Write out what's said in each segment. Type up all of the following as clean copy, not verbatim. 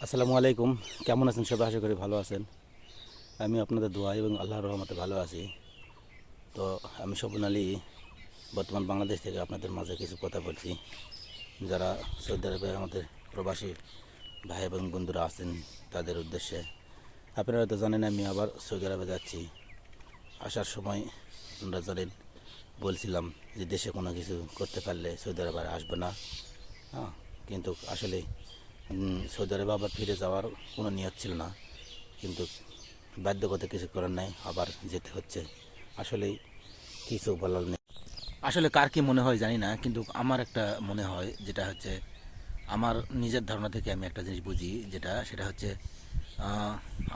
আসসালামু আলাইকুম। কেমন আছেন সবাই? আশা করি ভালো আছেন। আমি আপনাদের দোয়া এবং আল্লাহর রহমতে ভালো আছি। তো আমি স্বপন আলী বর্তমান বাংলাদেশ থেকে আপনাদের মাঝে কিছু কথা বলছি। যারা সৌদি আরবে আমাদের প্রবাসী ভাই এবং বন্ধুরা আছেন তাদের উদ্দেশ্যে, আপনারা হয়তো জানেন আমি আবার সৌদি আরবে যাচ্ছি। আসার সময় আমরা জানেন বলছিলাম যে দেশে কোনো কিছু করতে পারলে সৌদি আরবে আর আসবে না। হ্যাঁ, কিন্তু আসলে সৌদি আরবে আবার ফিরে যাওয়ার কোনো নিয়ত ছিল না, কিন্তু বাধ্যগত কিছু করার নাই, আবার যেতে হচ্ছে। আসলে কিছু বলার নেই। আসলে কার কি মনে হয় জানি না, কিন্তু আমার একটা মনে হয়, যেটা হচ্ছে আমার নিজের ধারণা থেকে আমি একটা জিনিস বুঝি, সেটা হচ্ছে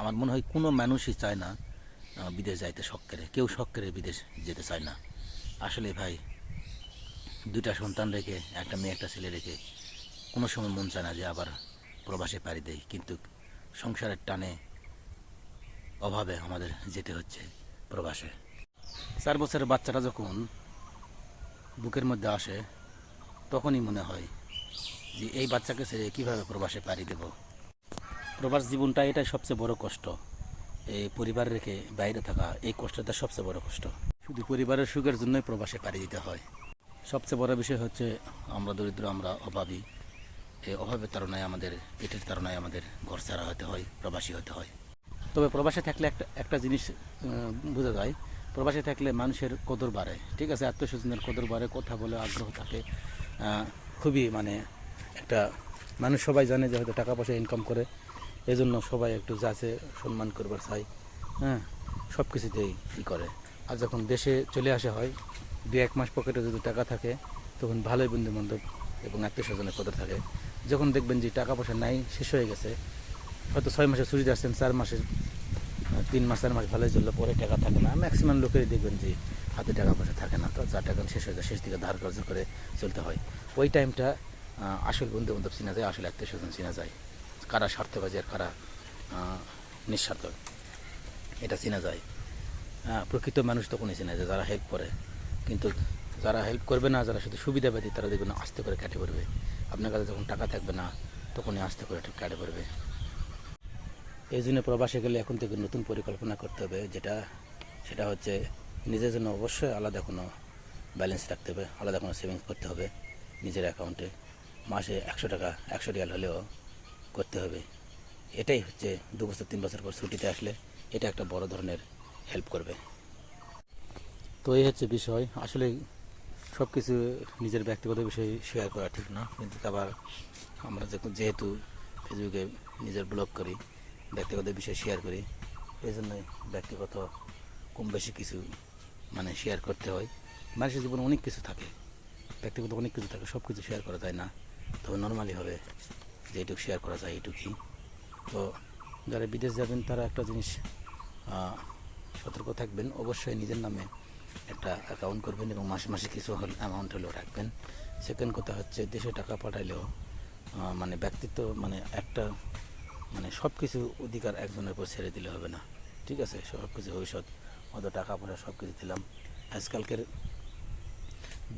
আমার মনে হয় কোনো মানুষই চায় না বিদেশ যাইতে শখ করে। কেউ শখ করে বিদেশ যেতে চায় না। আসলে ভাই, দুইটা সন্তান রেখে, একটা মেয়ে একটা ছেলে রেখে কোনো সময় মন চায় না যে আবার প্রবাসে পাড়ি দেয়, কিন্তু সংসারের টানে অভাবে আমাদের যেতে হচ্ছে প্রবাসে। 4 বছরের বাচ্চাটা যখন বুকের মধ্যে আসে তখনই মনে হয় যে এই বাচ্চাকে ছেড়ে কীভাবে প্রবাসে পাড়ি দেব। প্রবাস জীবনটা এটাই সবচেয়ে বড় কষ্ট। এই পরিবার রেখে বাইরে থাকা, এই কষ্টটা সবচেয়ে বড় কষ্ট। শুধু পরিবারের সুখের জন্যই প্রবাসে পাড়ি দিতে হয়। সবচেয়ে বড় বিষয় হচ্ছে আমরা দরিদ্র, আমরা অভাবী। এই অভাবের তাড়নায়, আমাদের পেটের তাড়নায় আমাদের ঘর ছাড়া হতে হয়, প্রবাসী হতে হয়। তবে প্রবাসে থাকলে একটা একটা জিনিস বোঝা যায়, প্রবাসে থাকলে মানুষের কদর বাড়ে। ঠিক আছে, আত্মীয়স্বজনের কদর বাড়ে, কথা বলে আগ্রহ থাকে। খুবই মানে একটা মানুষ সবাই জানে যে হয়তো টাকা পয়সা ইনকাম করে, এজন্য সবাই একটু যাচে সম্মান করবার চাই। হ্যাঁ, সব কিছুতেই ই করে। আর যখন দেশে চলে আসা হয়, 2-1 মাস পকেটে যদি টাকা থাকে, তখন ভালোই বন্ধু বান্ধব এবং আত্মীয় স্বজনের কদর থাকে। যখন দেখবেন যে টাকা পয়সা নাই, শেষ হয়ে গেছে, হয়তো 6 মাসে ছুটি আসছেন, 4 মাসে 3 মাস 4 মাস ভালোই চললো, পরে টাকা থাকে না। ম্যাক্সিমাম লোকেরই দেখবেন যে হাতে টাকা পয়সা থাকে না, তো যা টাকা শেষ হয়ে যায়, শেষ দিকে ধার কর্জ করে চলতে হয়। ওই টাইমটা আসল বন্ধু বান্ধব চিনা যায়, আসলে আত্মীয় স্বজন চিনা যায়, কারা স্বার্থবাজি আর কারা নিঃস্বার্থ, এটা চিনা যায়। প্রকৃত মানুষ তখনই চেনা যায় যারা হেল্প করে। কিন্তু যারা হেল্প করবে না, যারা শুধু সুবিধাবাদী, তারা দেখবেন আস্তে করে কেটে পড়বে। আপনার কাছে যখন টাকা থাকবে না, তখনই আস্তে করে কেটে পড়বে। এই জন্য প্রবাসে গেলে এখন থেকে নতুন পরিকল্পনা করতে হবে, সেটা হচ্ছে নিজের জন্য অবশ্যই আলাদা কোনো ব্যালেন্স রাখতে হবে, আলাদা কোনো সেভিংস করতে হবে নিজের অ্যাকাউন্টে। মাসে 100 টাকা, 100 রিয়াল হলেও করতে হবে। এটাই হচ্ছে 2 বছর 3 বছর পর ছুটিতে আসলে এটা একটা বড় ধরনের হেল্প করবে। তো এই হচ্ছে বিষয়। আসলে সব কিছু নিজের ব্যক্তিগত বিষয় শেয়ার করা ঠিক না, কিন্তু আবার আমরা যেহেতু ফেসবুকে নিজের ব্লগ করি, ব্যক্তিগত বিষয় শেয়ার করি, এই জন্যই ব্যক্তিগত কম বেশি কিছু মানে শেয়ার করতে হয়। মানুষের জীবনে অনেক কিছু থাকে, ব্যক্তিগত অনেক কিছু থাকে, সব কিছু শেয়ার করা যায় না। তবে নর্মালি হবে যে এইটুকু শেয়ার করা যায়, এইটুকুই। তো যারা বিদেশ যাবেন তারা একটা জিনিস সতর্ক থাকবেন, অবশ্যই নিজের নামে একটা অ্যাকাউন্ট করবেন এবং মাসে মাসে কিছু অ্যামাউন্ট হলেও রাখবেন। সেকেন্ড কথা হচ্ছে, দেশে টাকা পাঠাইলেও মানে ব্যক্তিত্ব মানে একটা মানে সব কিছু অধিকার একজনের উপর ছেড়ে দিলে হবে না। ঠিক আছে, সব কিছু ভবিষ্যৎ, অত টাকা পয়সা সব কিছু দিলাম। আজকালকের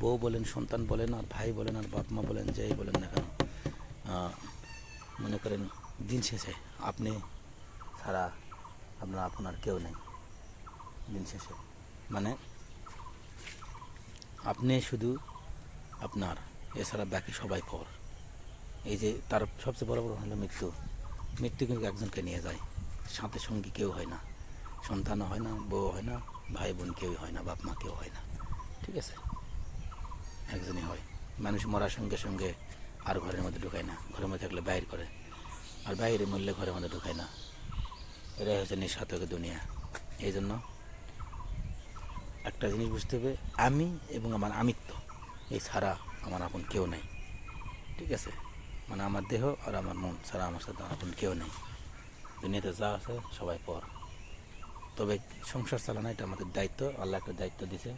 বউ বলেন, সন্তান বলেন, আর ভাই বলেন, আর বাপ মা বলেন, যেই বলেন না কেন, মনে করেন দিন শেষে আপনি ছাড়া আপনার কেউ নেই। দিন শেষে মানে আপনি শুধু আপনার, এছাড়া বাকি সবাই পর। এই যে তার সবচেয়ে বড় বড় হলো মৃত্যু। মৃত্যু কিন্তু একজনকে নিয়ে যায়, সাথে সঙ্গী কেউ হয় না, সন্তানও হয় না, বউ হয় না, ভাই বোন কেউই হয় না, বাপ মা কেউ হয় না। ঠিক আছে, একজনই হয়। মানুষ মরার সঙ্গে সঙ্গে আর ঘরের মধ্যে ঢুকায় না, ঘরের মধ্যে থাকলে বাইর করে, আর বাইরে মরলে ঘরের মধ্যে ঢুকায় না। এটাই হচ্ছে নিঃস্বার্থক দুনিয়া। এই জন্য একটা জিনিস বুঝতে হবে, আমি এবং আমার আমিত্ব, এই ছাড়া আমার আপন কেউ নেই। ঠিক আছে, মানে আমার দেহ আর আমার মন ছাড়া আমার সাথে আপন কেউ নেই। দুনিয়াতে যা আছে সবাই পর। তবে সংসার চালানো এটা আমাদের দায়িত্ব, আল্লাহ একটা দায়িত্ব দিছে।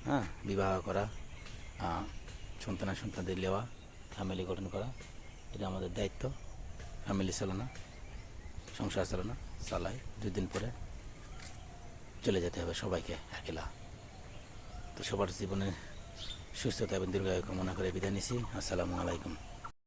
হ্যাঁ, বিবাহ করা, সন্তানদের নেওয়া, ফ্যামিলি গঠন করা, এটা আমাদের দায়িত্ব। ফ্যামিলি চালানো, সংসার চালানো, চালাই 2 দিন পরে চলে যেতে হবে সবাইকে একলা। তো সবার জীবনে সুস্থতা এবং দীর্ঘায়ু কামনা করে বিদায় নিছি। আসসালামু আলাইকুম।